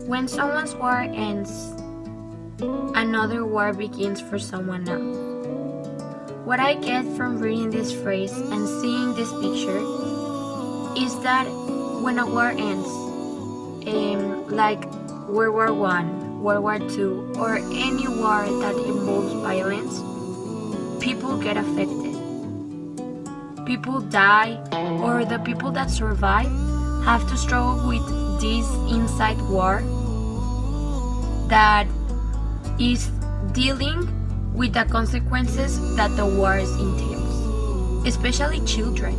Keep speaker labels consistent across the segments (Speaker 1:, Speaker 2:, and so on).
Speaker 1: When someone's war ends, another war begins for someone else. What I get from reading this phrase and seeing this picture is that when a war ends, like World War One, World War Two, or any war that involves violence, people get affected. People die, or the people that survive have to struggle with this inside war that is dealing with the consequences that the war entails, especially children.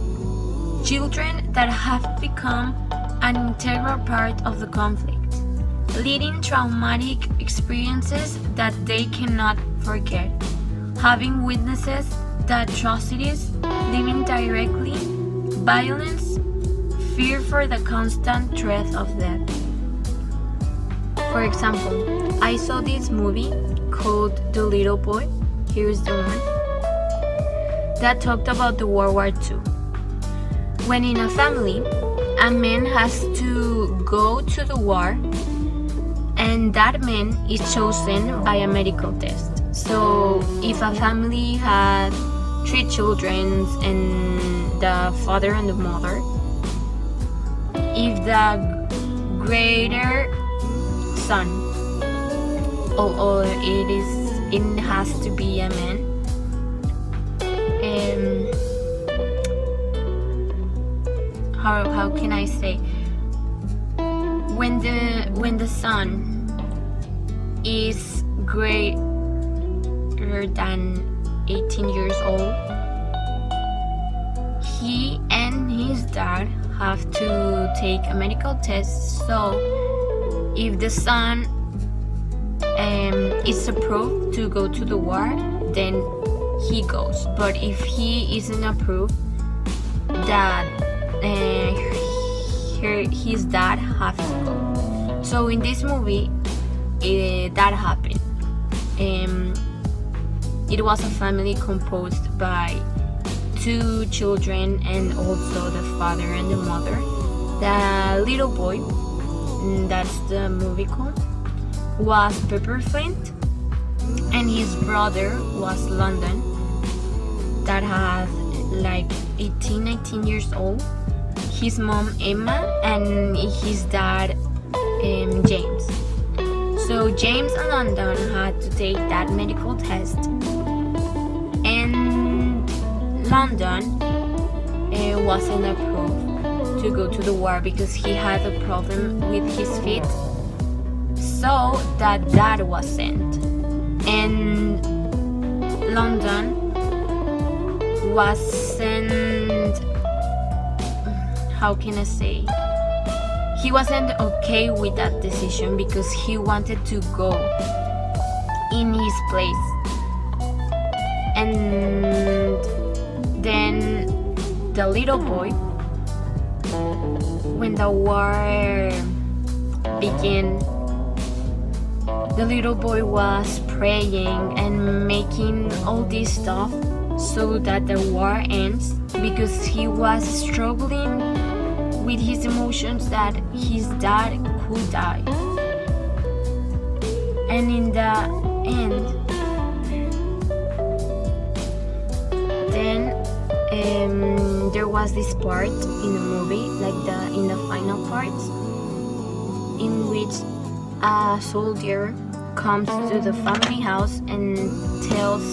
Speaker 1: Children that have become an integral part of the conflict, leading traumatic experiences that they cannot forget, having witnesses the atrocities, living directly, violence, fear for the constant threat of death. For example, I saw this movie called The Little Boy, here's the one, that talked about the World War II. When in a family, a man has to go to the war, and that man is chosen by a medical test. So if a family had 3 children and the father and the mother, if the greater son, or it has to be a man, how can I say, when the son is greater than 18 years old, he and his dad have to take a medical test. So if the son is approved to go to the war, then he goes. But if he isn't approved, that his dad has to go. So in this movie, that happened. It was a family composed by 2 children and also the father and the mother. The little boy, that's the movie called, was Pepper Flint, and his brother was London, that had like 19 years old, his mom Emma, and his dad James. So James and London had to take that medical test, and London wasn't approved to go to the war because he had a problem with his feet. So that dad was sent, and London was sent, how can I say, he wasn't okay with that decision because he wanted to go in his place. And then the little boy, when the war began, the little boy was praying and making all this stuff so that the war ends, because he was struggling with his emotions that his dad could die. And in the end, then there was this part in the movie, like in the final parts, in which a soldier comes to the family house and tells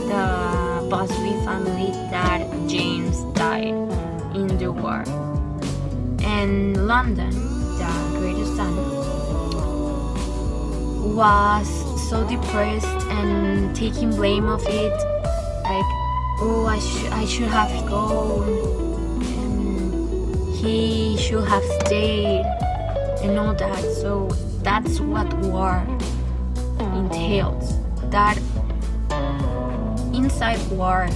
Speaker 1: the Busby family that James died in the war. And London, the greatest son, was so depressed and taking blame of it, like, oh, I should have gone, and he should have stayed, and all that. So that's what war entails. That inside war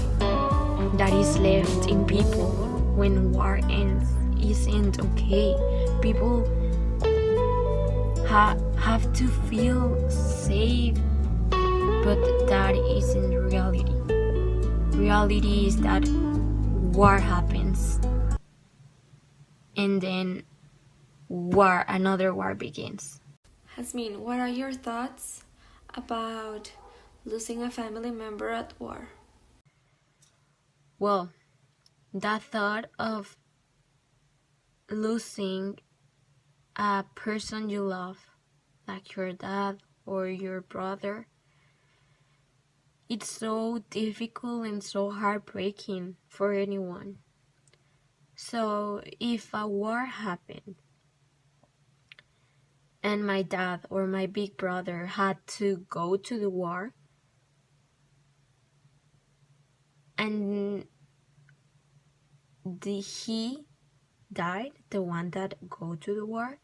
Speaker 1: that is left in people when war ends isn't okay. People have to feel safe, but that isn't reality. Reality is that war happens, and then another war begins.
Speaker 2: Hasmin, what are your thoughts about losing a family member at war?
Speaker 1: Well, that thought of losing a person you love, like your dad or your brother, it's so difficult and so heartbreaking for anyone. So if a war happened and my dad or my big brother had to go to the war, and he died, the one that go to the war,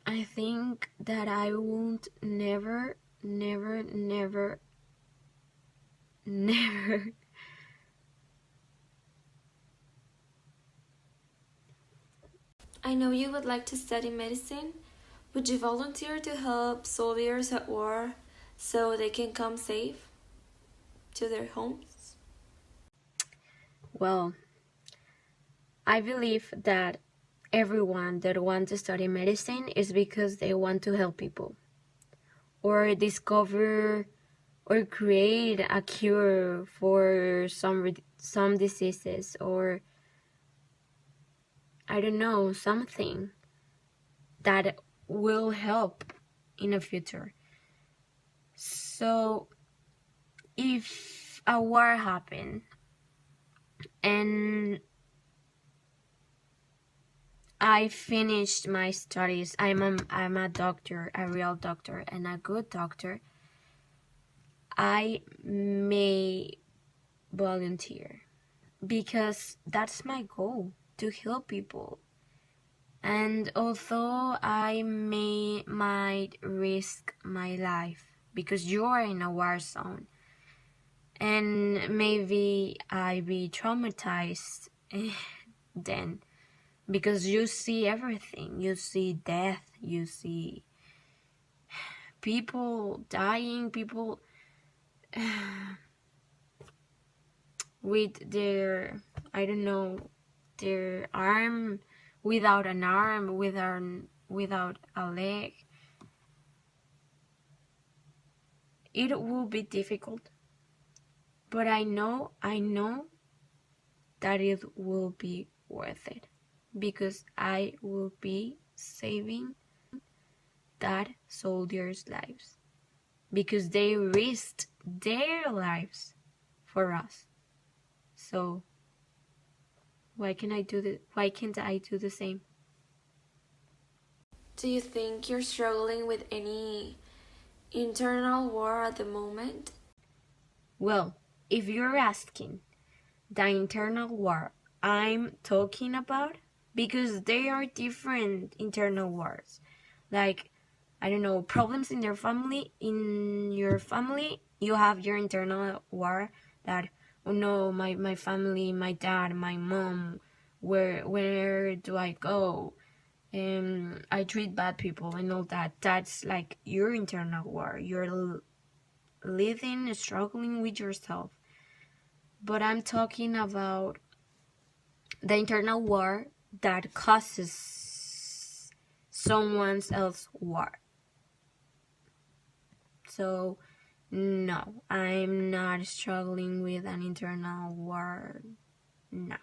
Speaker 1: I think that I won't never
Speaker 2: I know you would like to study medicine. Would you volunteer to help soldiers at war so they can come safe to their homes?
Speaker 1: Well, I believe that everyone that wants to study medicine is because they want to help people or discover or create a cure for some diseases, or I don't know, something that will help in the future. So if a war happened and I finished my studies, I'm a doctor, a real doctor and a good doctor, I may volunteer because that's my goal, to help people. And although I might risk my life because you're in a war zone, and maybe I be traumatized then, because you see everything, you see death, you see people dying, people with their, I don't know, their arm, without an arm, without a leg. It will be difficult, but I know that it will be worth it, because I will be saving that soldiers' lives, because they risked their lives for us. So why can't I do the same?
Speaker 2: Do you think you're struggling with any internal war at the moment?
Speaker 1: Well, if you're asking the internal war I'm talking about, because they are different internal wars, like, I don't know, problems in your family. In your family, you have your internal war that, oh no, my family, my dad, my mom, where do I go? I treat bad people and all that. That's like your internal war. You're living, struggling with yourself. But I'm talking about the internal war that causes someone else's war. So no, I'm not struggling with an internal war now.